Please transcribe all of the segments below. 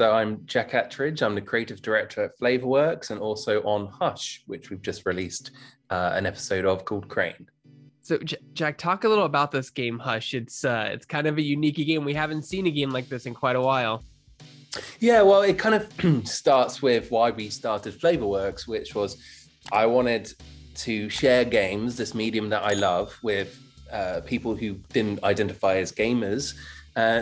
So I'm Jack Attridge. I'm the creative director at Flavourworks and also on Hush, which we've just released an episode of called Crane. So Jack, talk a little about this game, Hush. It's kind of a unique game. We haven't seen a game like this in quite a while. Yeah, well, it kind of starts with why we started Flavourworks, which was I wanted to share games, this medium that I love, with people who didn't identify as gamers.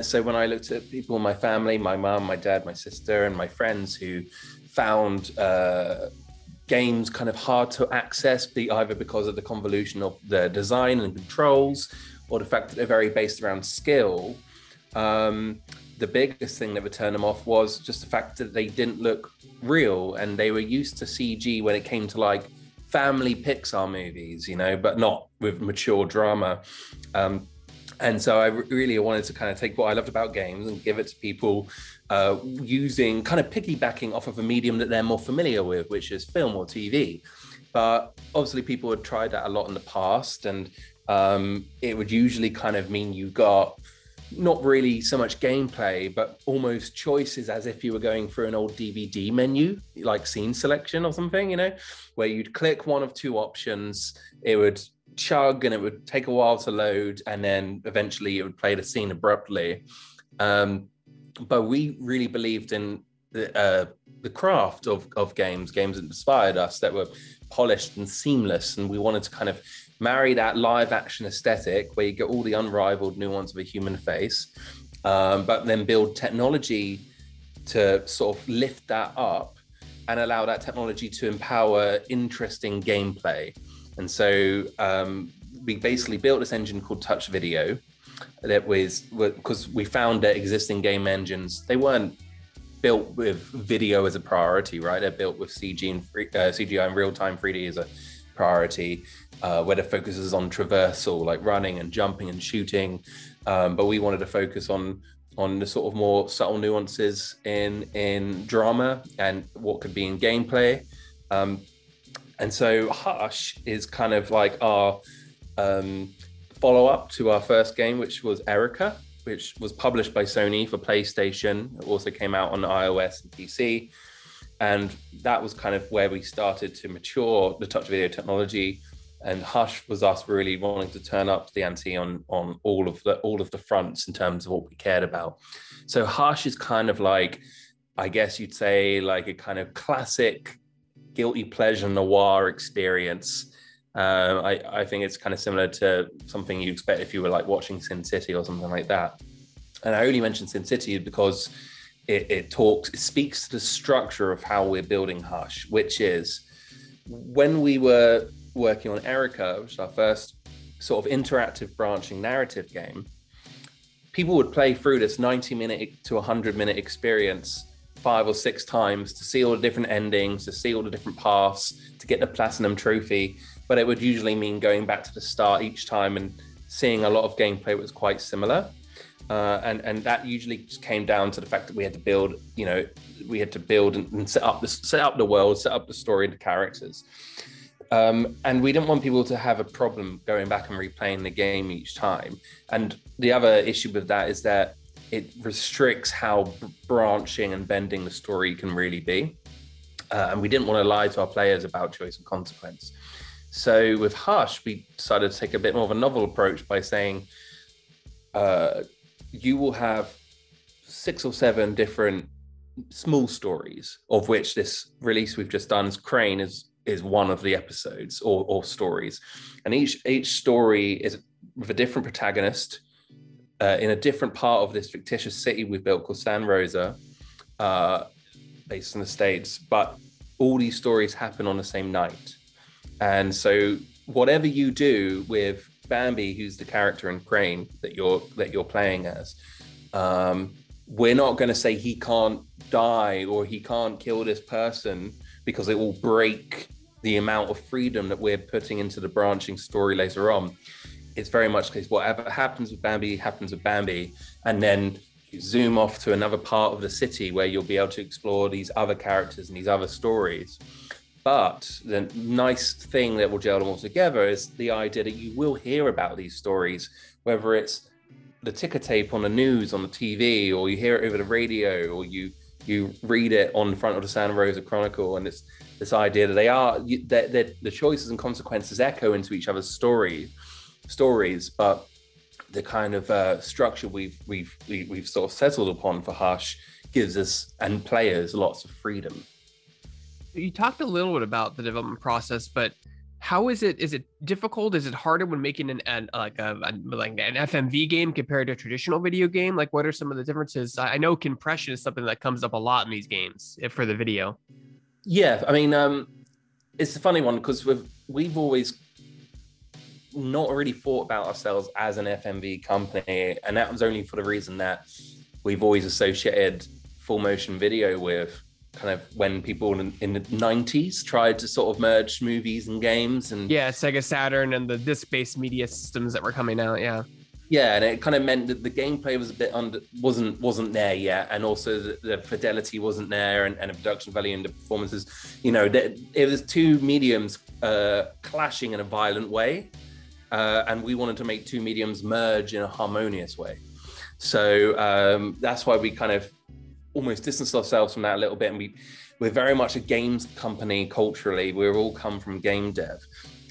So when I looked at people in my family, my mum, my dad, my sister, and my friends who found games kind of hard to access, either because of the convolution of the design and controls, or the fact that they're very based around skill, the biggest thing that would turn them off was just the fact that they didn't look real, and they were used to CG when it came to like family Pixar movies, you know, but not with mature drama. And so I really wanted to kind of take what I loved about games and give it to people using kind of piggybacking off of a medium that they're more familiar with, which is film or TV. But obviously people had tried that a lot in the past, and it would usually kind of mean you got not really so much gameplay, but almost choices as if you were going through an old DVD menu, like scene selection or something, you know, where you'd click one of two options, it would chug and it would take a while to load, and then eventually it would play the scene abruptly. But we really believed in the craft of games that inspired us, that were polished and seamless, and we wanted to kind of marry that live action aesthetic where you get all the unrivaled nuance of a human face, but then build technology to sort of lift that up and allow that technology to empower interesting gameplay. And so we basically built this engine called Touch Video that was because we found that existing game engines, they weren't built with video as a priority, right? They're built with CGI and real-time 3D as a priority, where the focus is on traversal, like running and jumping and shooting. But we wanted to focus on the sort of more subtle nuances in drama and what could be in gameplay. And so Hush is kind of like our follow-up to our first game, which was Erica, which was published by Sony for PlayStation. It also came out on iOS and PC. And that was kind of where we started to mature the touch video technology. And Hush was us really wanting to turn up the ante on all of the fronts in terms of what we cared about. So Hush is kind of like, I guess you'd say, like a kind of classic guilty pleasure noir experience. I think it's kind of similar to something you expect if you were like watching Sin City or something like that. And I only mentioned Sin City because it speaks to the structure of how we're building Hush, which is when we were working on Erica, which is our first sort of interactive branching narrative game, people would play through this 90-minute to 100-minute experience 5 or 6 times to see all the different endings, to see all the different paths, to get the platinum trophy. But it would usually mean going back to the start each time and seeing a lot of gameplay was quite similar. And that usually just came down to the fact that we had to build, and set up the world, set up the story and the characters. And we didn't want people to have a problem going back and replaying the game each time. And the other issue with that is that it restricts how branching and bending the story can really be. And we didn't want to lie to our players about choice and consequence. So with Hush, we decided to take a bit more of a novel approach by saying, you will have 6 or 7 different small stories, of which this release we've just done, Crane, is one of the episodes or stories. And each story is with a different protagonist in a different part of this fictitious city we've built called San Rosa, based in the States. But all these stories happen on the same night. And so whatever you do with Bambi, who's the character in Crane that you're playing as, we're not going to say he can't die or he can't kill this person because it will break the amount of freedom that we're putting into the branching story later on. It's very much the case, whatever happens with Bambi happens with Bambi, and then you zoom off to another part of the city where you'll be able to explore these other characters and these other stories. But the nice thing that will gel them all together is the idea that you will hear about these stories, whether it's the ticker tape on the news, on the TV, or you hear it over the radio, or you you read it on the front of the Santa Rosa Chronicle, and it's this idea that the choices and consequences echo into each other's stories, but the kind of structure we've sort of settled upon for Hush gives us and players lots of freedom. You talked a little bit about the development process, but how is it? Is it difficult? Is it harder when making an FMV game compared to a traditional video game? Like, what are some of the differences? I know compression is something that comes up a lot in these games for the video. Yeah, I mean, it's a funny one because we've always not really thought about ourselves as an FMV company, and that was only for the reason that we've always associated full motion video with kind of when people in the 90s tried to sort of merge movies and games, and Sega Saturn and the disc-based media systems that were coming out. And it kind of meant that the gameplay was a bit wasn't there yet, and also the fidelity wasn't there, and the production value and the performances, it was two mediums clashing in a violent way, and we wanted to make two mediums merge in a harmonious way. So that's why we kind of almost distance ourselves from that a little bit, and we're very much a games company culturally. We're all come from game dev,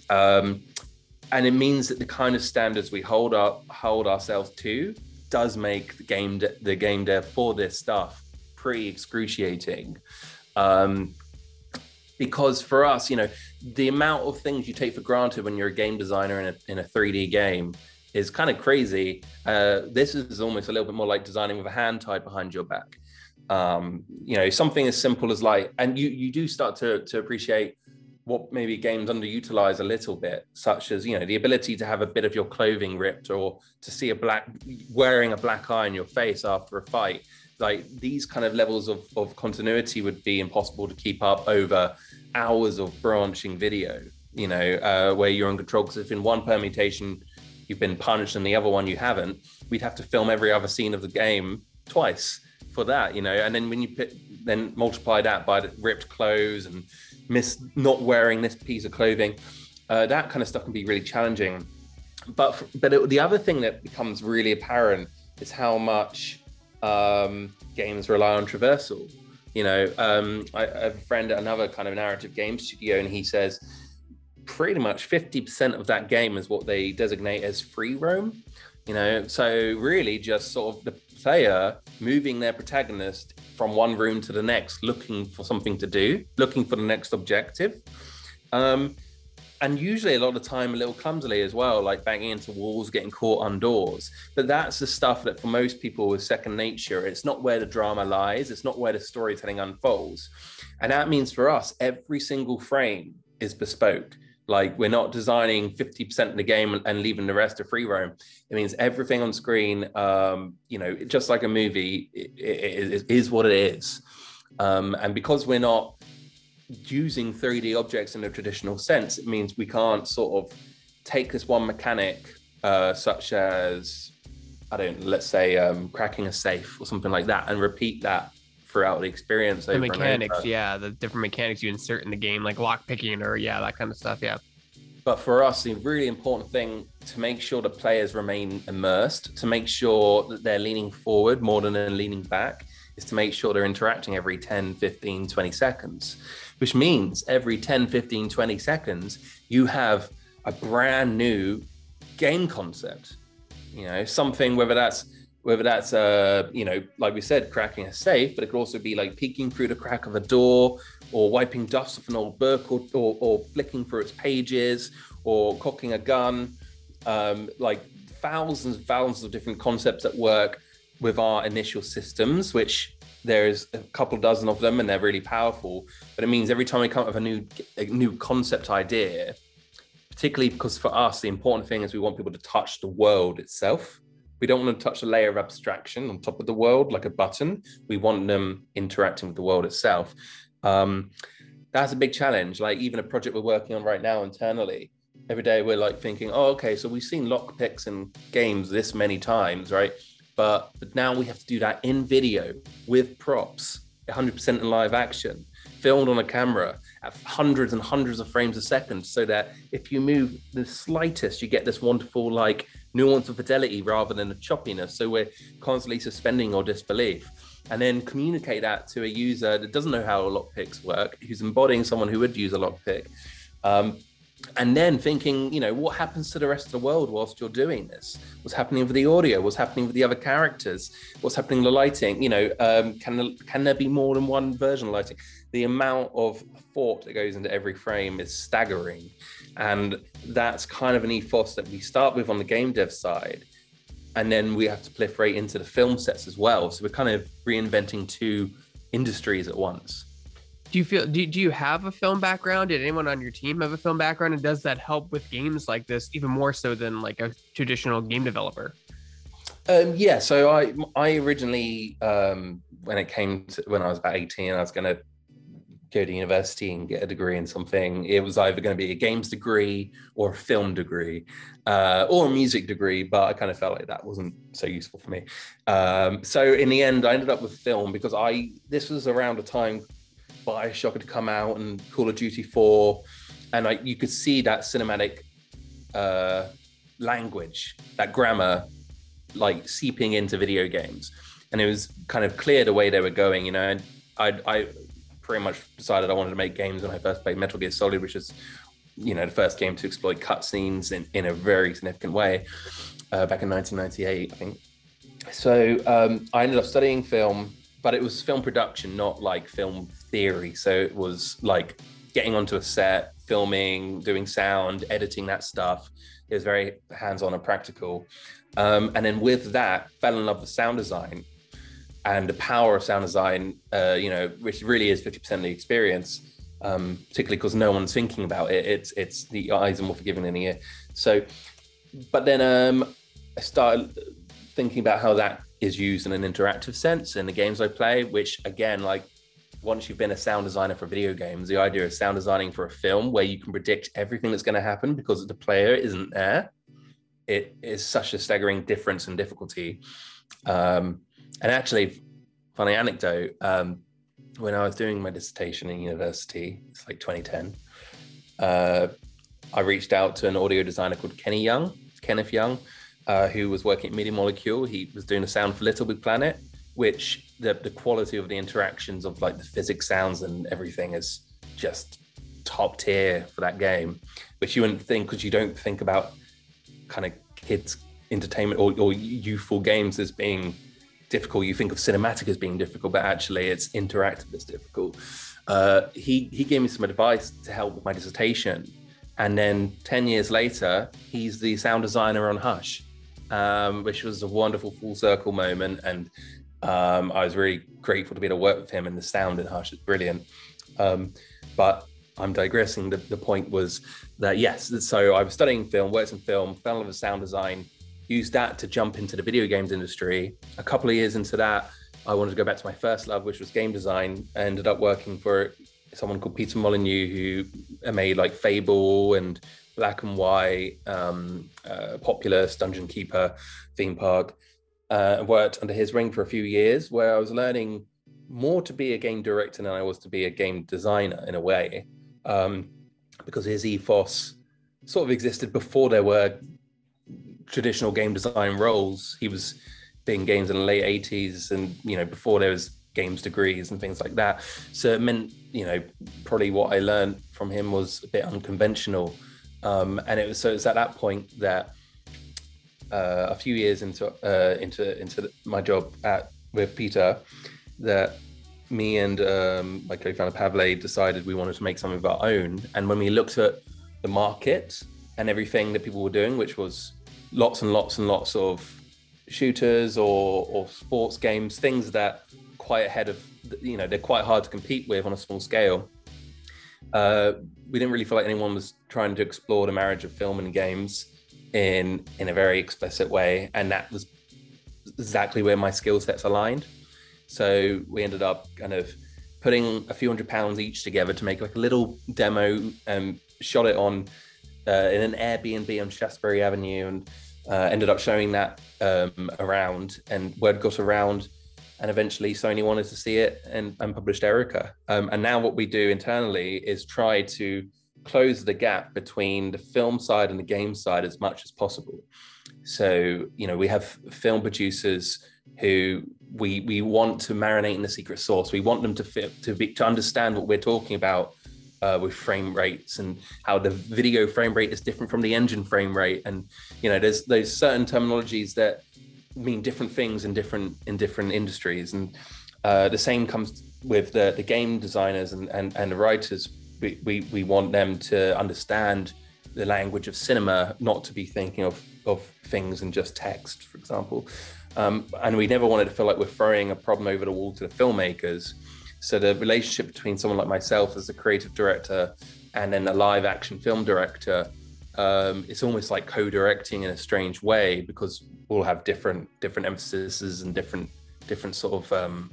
and it means that the kind of standards we hold ourselves to does make the game dev for this stuff pretty excruciating, because for us, the amount of things you take for granted when you're a game designer in a 3D game is kind of crazy. This is almost a little bit more like designing with a hand tied behind your back. Something as simple as and you do start to appreciate what maybe games underutilize a little bit, such as, the ability to have a bit of your clothing ripped, or to see wearing a black eye in your face after a fight. Like, these kind of levels of continuity would be impossible to keep up over hours of branching video, where you're in control, because if in one permutation you've been punched and the other one you haven't, we'd have to film every other scene of the game twice for that, and then when you then multiply that by the ripped clothes and not wearing this piece of clothing, that kind of stuff can be really challenging. But the other thing that becomes really apparent is how much games rely on traversal. I have a friend at another kind of narrative game studio, and he says pretty much 50% of that game is what they designate as free roam. So really just sort of the player moving their protagonist from one room to the next, looking for something to do, looking for the next objective. And usually a lot of the time a little clumsily as well, like banging into walls, getting caught indoors. But that's the stuff that for most people is second nature. It's not where the drama lies. It's not where the storytelling unfolds. And that means for us, every single frame is bespoke. Like, we're not designing 50% of the game and leaving the rest to free roam. It means everything on screen, just like a movie, it is what it is. And because we're not using 3D objects in a traditional sense, it means we can't sort of take this one mechanic, such as, let's say cracking a safe or something like that, and repeat that throughout the experience. The mechanics, the different mechanics you insert in the game, like lock picking or that kind of stuff. But for us, the really important thing to make sure that players remain immersed, to make sure that they're leaning forward more than they're leaning back, is to make sure they're interacting every 10, 15, 20 seconds, which means every 10, 15, 20 seconds, you have a brand new game concept, something, whether that's like we said, cracking a safe, but it could also be like peeking through the crack of a door, or wiping dust off an old book, or flicking through its pages, or cocking a gun. Like thousands and thousands of different concepts that work with our initial systems, which there's a couple dozen of them and they're really powerful. But it means every time we come up with a new concept idea, particularly because for us, the important thing is we want people to touch the world itself. We don't want to touch a layer of abstraction on top of the world like a button. We want them interacting with the world itself. That's a big challenge. Like, even a project we're working on right now internally, every day we're like thinking, okay, so we've seen lockpicks in games this many times, right? But now we have to do that in video with props, 100% in live action, filmed on a camera at hundreds and hundreds of frames a second, so that if you move the slightest, you get this wonderful nuance of fidelity rather than a choppiness. So we're constantly suspending our disbelief. and then communicate that to a user that doesn't know how lockpicks work, who's embodying someone who would use a lockpick. And then thinking, what happens to the rest of the world whilst you're doing this? What's happening with the audio? What's happening with the other characters? What's happening with the lighting? Can there be more than one version of lighting? The amount of thought that goes into every frame is staggering. And that's kind of an ethos that we start with on the game dev side. And then we have to proliferate into the film sets as well. So we're kind of reinventing two industries at once. Do you have a film background? Did anyone on your team have a film background? And does that help with games like this even more so than like a traditional game developer? Yeah, so I originally, when I was about 18, I was going to go to university and get a degree in something. It was either going to be a games degree or a film degree, or a music degree, but I kind of felt like that wasn't so useful for me. So in the end, I ended up with film because this was around the time BioShock had come out and Call of Duty 4, and you could see that cinematic language, that grammar, like seeping into video games, and it was kind of clear the way they were going. And I pretty much decided I wanted to make games when I first played Metal Gear Solid, which is the first game to exploit cutscenes in a very significant way, back in 1998, I think. So I ended up studying film, but it was film production, not like film theory. So it was like getting onto a set, filming, doing sound, editing that stuff. It was very hands-on and practical. And then with that, fell in love with sound design and the power of sound design, which really is 50% of the experience, particularly because no one's thinking about it. It's the eyes are more forgiving than the ear. So, but then I started thinking about how that is used in an interactive sense in the games I play, which again, like once you've been a sound designer for video games, the idea of sound designing for a film where you can predict everything that's going to happen because the player isn't there, it is such a staggering difference in difficulty. And actually, funny anecdote, when I was doing my dissertation in university, it's like 2010, I reached out to an audio designer called Kenneth Young, who was working at Media Molecule. He was doing the sound for Little Big Planet, which the quality of the interactions of like the physics sounds and everything is just top tier for that game, which you wouldn't think, because you don't think about kind of kids entertainment or youthful games as being difficult. You think of cinematic as being difficult, but actually it's interactive that's difficult. He gave me some advice to help with my dissertation. And then 10 years later, he's the sound designer on Hush, which was a wonderful full circle moment. And I was really grateful to be able to work with him, and the sound in Hush is brilliant. But I'm digressing. The point was that, yes, so I was studying film, worked in film, fell in love with sound design, used that to jump into the video games industry. A couple of years into that, I wanted to go back to my first love, which was game design. I ended up working for someone called Peter Molyneux, who made like Fable and Black and White, Populous, Dungeon Keeper, Theme Park. Worked under his ring for a few years, where I was learning more to be a game director than I was to be a game designer in a way, because his ethos sort of existed before there were traditional game design roles. He was doing games in the late 80s and, before there was games degrees and things like that. So it meant, probably what I learned from him was a bit unconventional. And it's at that point that a few years into my job with Peter, that me and my co-founder Pavle decided we wanted to make something of our own. And when we looked at the market and everything that people were doing, which was lots and lots and lots of shooters or sports games, things that quite ahead of, they're quite hard to compete with on a small scale. We didn't really feel like anyone was trying to explore the marriage of film and games in a very explicit way, and that was exactly where my skill sets aligned. So we ended up kind of putting a few £100 each together to make like a little demo, and shot it on in an Airbnb on Shaftesbury Avenue, and ended up showing that around, and word got around, and eventually Sony wanted to see it and published Erica. And now what we do internally is try to close the gap between the film side and the game side as much as possible. So, we have film producers who we want to marinate in the secret sauce. We want them to understand what we're talking about with frame rates, and how the video frame rate is different from the engine frame rate. And there's those certain terminologies that mean different things in different industries. And the same comes with the game designers and the writers. We want them to understand the language of cinema, not to be thinking of things in just text, for example. And we never wanted to feel like we're throwing a problem over the wall to the filmmakers. So the relationship between someone like myself as a creative director and then a live action film director, it's almost like co-directing in a strange way, because we'll have different emphases and different sort of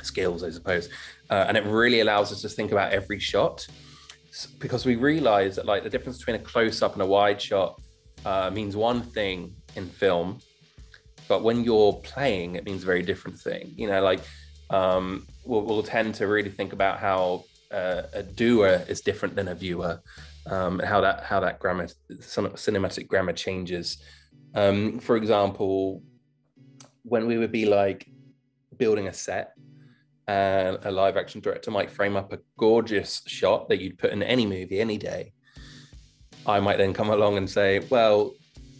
skills, I suppose. And it really allows us to think about every shot, because we realize that, like, the difference between a close-up and a wide shot means one thing in film, but when you're playing, it means a very different thing. We'll tend to really think about how a doer is different than a viewer, and how that grammar, cinematic grammar, changes. For example, when we would be like building a set, and a live action director might frame up a gorgeous shot that you'd put in any movie any day, I might then come along and say, well,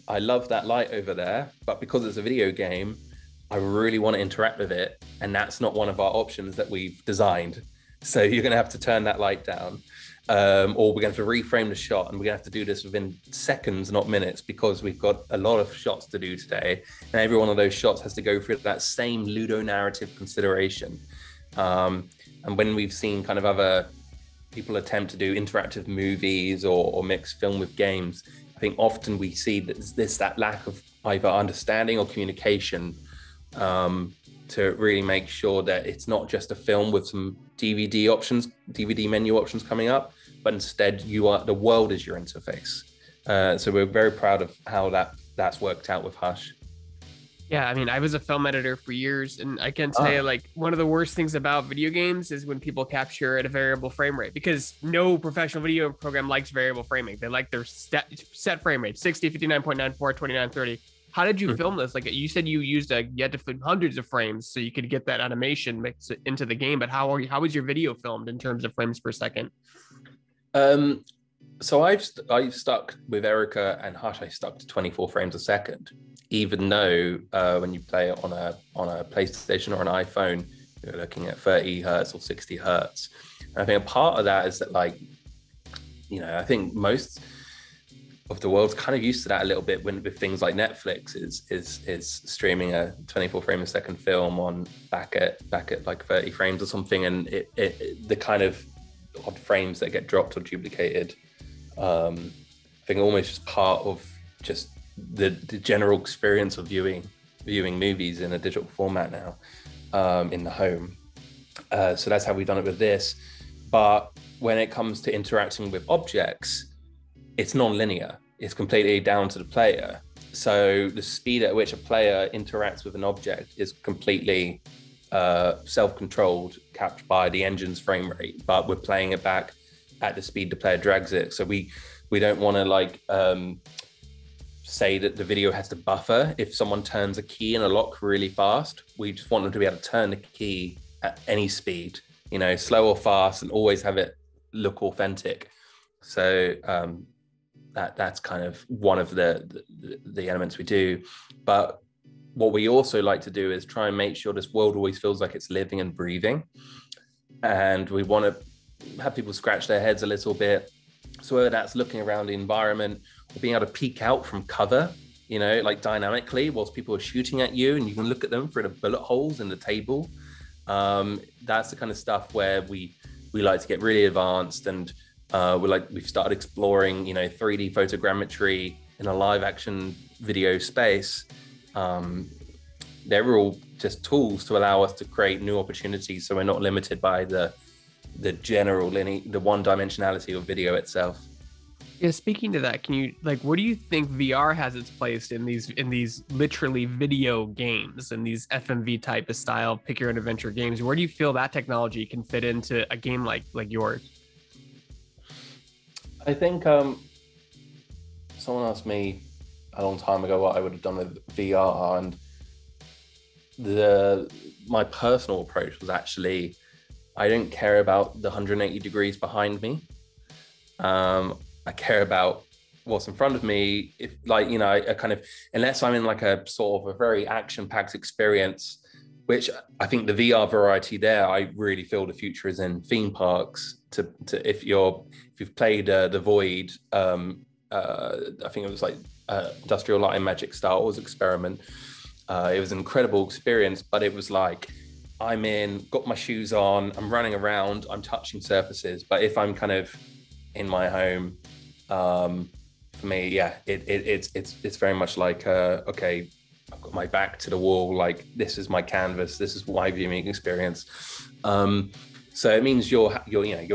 I love that light over there, but because it's a video game, I really want to interact with it, and that's not one of our options that we've designed. So you're going to have to turn that light down, or we're going to have to reframe the shot, and we're going to have to do this within seconds, not minutes, because we've got a lot of shots to do today, and every one of those shots has to go through that same ludonarrative consideration. And when we've seen kind of other people attempt to do interactive movies or mix film with games, I think often we see that lack of either understanding or communication, to really make sure that it's not just a film with some DVD menu options coming up, but instead the world is your interface. So we're very proud of how that's worked out with Hush. Yeah, I mean, I was a film editor for years, and I can tell you, like, one of the worst things about video games is when people capture at a variable frame rate, because no professional video program likes variable framing. They like their set frame rate, 60, 59.94, 29, 30. How did you film this? Like, you said you had to film hundreds of frames so you could get that animation mixed into the game, but how was your video filmed in terms of frames per second? So I've stuck with Erica and Hush. I stuck to 24 frames a second, even though when you play it on a PlayStation or an iPhone, you're looking at 30 hertz or 60 hertz. And I think a part of that is that, like, I think most of the world's kind of used to that a little bit with things like Netflix is streaming a 24 frame a second film on back at like 30 frames or something, and the kind of odd frames that get dropped or duplicated, I think almost just part of just the general experience of viewing movies in a digital format now, in the home. So that's how we've done it with this. But when it comes to interacting with objects, it's non-linear. It's completely down to the player. So the speed at which a player interacts with an object is completely self-controlled, capped by the engine's frame rate, but we're playing it back at the speed the player drags it. So we don't want to say that the video has to buffer if someone turns a key in a lock really fast. We just want them to be able to turn the key at any speed, slow or fast, and always have it look authentic. So that's kind of one of the elements we do. But what we also like to do is try and make sure this world always feels like it's living and breathing. And we want to have people scratch their heads a little bit. So whether that's looking around the environment or being able to peek out from cover, like dynamically whilst people are shooting at you, and you can look at them through the bullet holes in the table. That's the kind of stuff where we like to get really advanced, and we've started exploring, 3D photogrammetry in a live action video space. They're all just tools to allow us to create new opportunities, so we're not limited by the general the one dimensionality of video itself. Yeah, speaking to that, can you, where do you think VR has its place in these literally video games and these FMV type of style pick your own adventure games? Where do you feel that technology can fit into a game like yours? I think someone asked me a long time ago what I would have done with VR, and my personal approach was actually, I don't care about the 180 degrees behind me. I care about what's in front of me. If like, you know, I kind of, unless I'm in like a sort of a very action-packed experience, which I think the VR variety there, I really feel the future is in theme parks. If you've played The Void, I think it was like Industrial Light and Magic Star Wars experiment. It was an incredible experience, but it was like, I'm in, got my shoes on, I'm running around, I'm touching surfaces. But if I'm kind of in my home, for me, yeah, it's very much like, okay, I've got my back to the wall, like this is my canvas, this is my viewing experience. So it means you're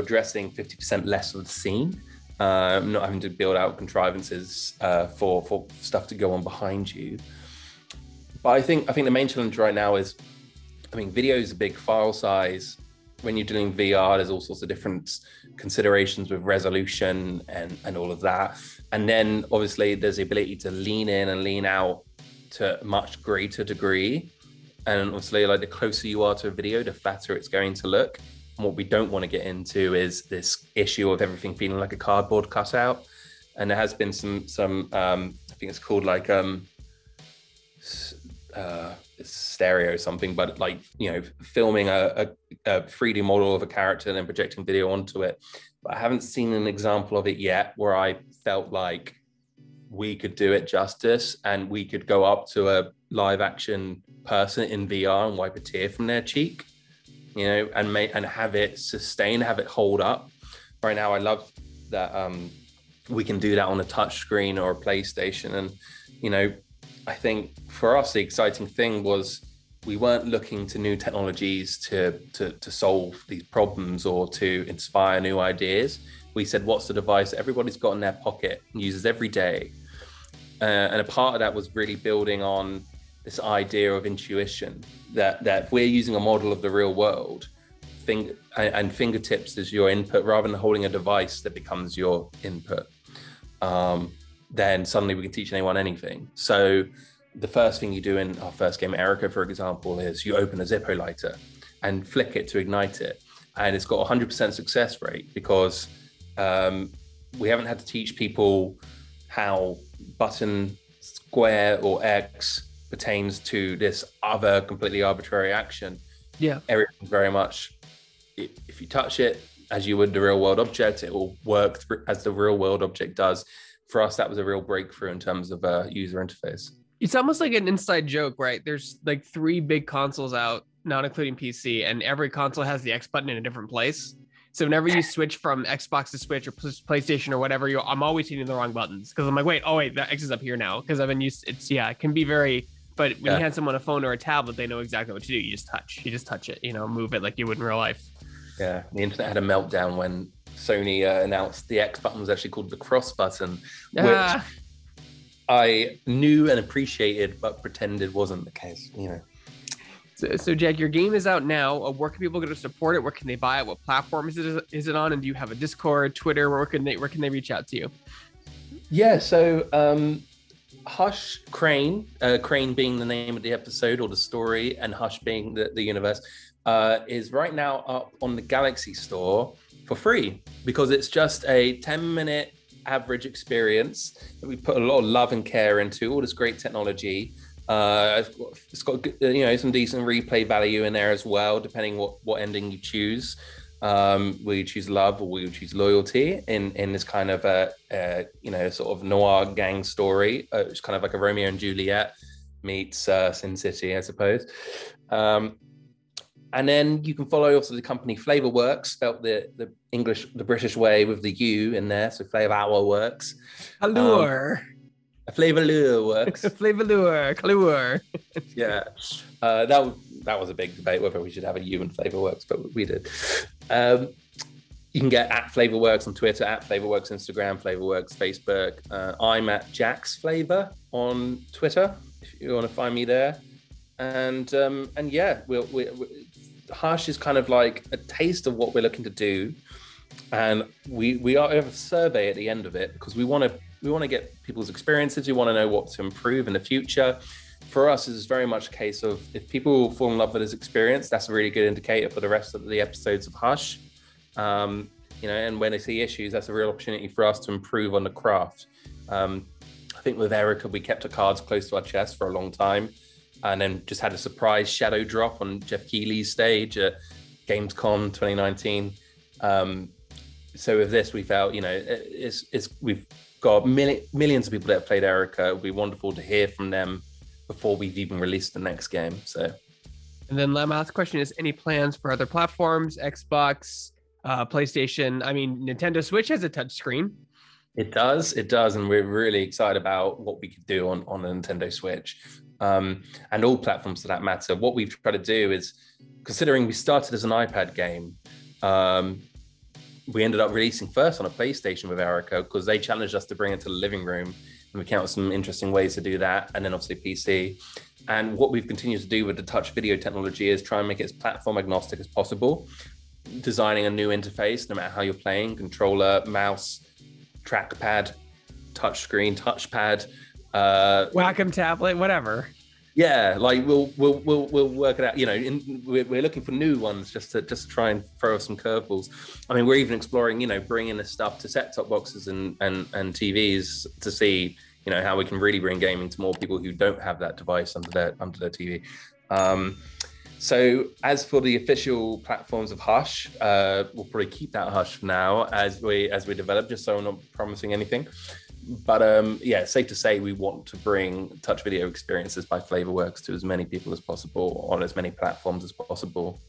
dressing 50% less of the scene, not having to build out contrivances for stuff to go on behind you. But I think the main challenge right now is, I mean, video is a big file size. When you're doing VR, there's all sorts of different considerations with resolution and all of that. And then obviously there's the ability to lean in and lean out to a much greater degree. And obviously, like, the closer you are to a video, the fatter it's going to look. And what we don't want to get into is this issue of everything feeling like a cardboard cutout. And there has been some I think it's called like stereo something, but like, you know, filming a 3D model of a character and then projecting video onto it. But I haven't seen an example of it yet where I felt like we could do it justice and we could go up to a live action person in VR and wipe a tear from their cheek, you know, and have it sustain, have it hold up. Right now, I love that we can do that on a touch screen or a PlayStation. And, you know, I think for us, the exciting thing was we weren't looking to new technologies to solve these problems or to inspire new ideas. We said, what's the device that everybody's got in their pocket and uses every day? And a part of that was really building on this idea of intuition, that if we're using a model of the real world, and fingertips as your input rather than holding a device that becomes your input, then suddenly we can teach anyone anything. So the first thing you do in our first game, Erica, for example, is you open a Zippo lighter and flick it to ignite it. And it's got a 100% success rate because we haven't had to teach people how button, square, or X pertains to this other completely arbitrary action. Yeah. Everything very much, if you touch it as you would the real world object, it will work as the real world object does. For us, that was a real breakthrough in terms of user interface. It's almost like an inside joke, right? There's like 3 big consoles out, not including PC, and every console has the X button in a different place. So whenever you switch from Xbox to Switch or PlayStation or whatever, I'm always hitting the wrong buttons because I'm like, wait, the X is up here now because I've been used. It can be very. But when you hand someone a phone or a tablet, they know exactly what to do. You just touch it, you know, move it like you would in real life. Yeah, the internet had a meltdown when Sony announced the X button was actually called the cross button, which I knew and appreciated, but pretended wasn't the case, you know. So Jack, your game is out now. Where can people go to support it? Where can they buy it? What platform is it on? And do you have a Discord, Twitter? Where can they reach out to you? Yeah, so Hush Crane, Crane being the name of the episode or the story, and Hush being the universe, is right now up on the Galaxy Store for free because it's just a 10-minute average experience that we put a lot of love and care into, all this great technology. It's got you know, some decent replay value in there as well, depending what ending you choose. Will you choose love or will you choose loyalty in this kind of you know, sort of noir gang story? It's kind of like a Romeo and Juliet meets Sin City, I suppose. And then you can follow also the company Flavourworks, spelt the English, the British way with the U in there, so Flavourworks. Allure. Flavourworks. Flavour. Yeah, that was a big debate whether we should have a U in Flavourworks, but we did. You can get at Flavourworks on Twitter, at Flavourworks Instagram, Flavourworks Facebook. I'm at Jack's Flavor on Twitter if you want to find me there. And yeah, Hush is kind of like a taste of what we're looking to do, and we have a survey at the end of it because we want to get people's experiences. We want to know what to improve in the future. for us, it's very much a case of if people fall in love with this experience, that's a really good indicator for the rest of the episodes of Hush. And when they see issues, that's a real opportunity for us to improve on the craft. I think with Erica, we kept our cards close to our chest for a long time, and then just had a surprise shadow drop on Jeff Keighley's stage at Gamescom 2019. So with this, we felt, we've got millions of people that have played Erica. It would be wonderful to hear from them before we've even released the next game. So, and then my last question is: any plans for other platforms? Xbox, PlayStation? I mean, Nintendo Switch has a touch screen. It does, and we're really excited about what we could do on the Nintendo Switch, and all platforms for that matter. What we've tried to do is, considering we started as an iPad game, we ended up releasing first on a PlayStation with Erica because they challenged us to bring it to the living room, and we came up with some interesting ways to do that, and then obviously PC. And what we've continued to do with the touch video technology is try and make it as platform agnostic as possible, designing a new interface no matter how you're playing: controller, mouse, trackpad, touchscreen, touchpad, Wacom tablet, whatever. Yeah, like we'll work it out. We're looking for new ones just to try and throw some curveballs. I mean, we're even exploring, bringing this stuff to set-top boxes and TVs to see, how we can really bring gaming to more people who don't have that device under their TV. So as for the official platforms of Hush, we'll probably keep that Hush for now as we develop, just so I'm not promising anything. But safe to say we want to bring touch video experiences by Flavourworks to as many people as possible on as many platforms as possible.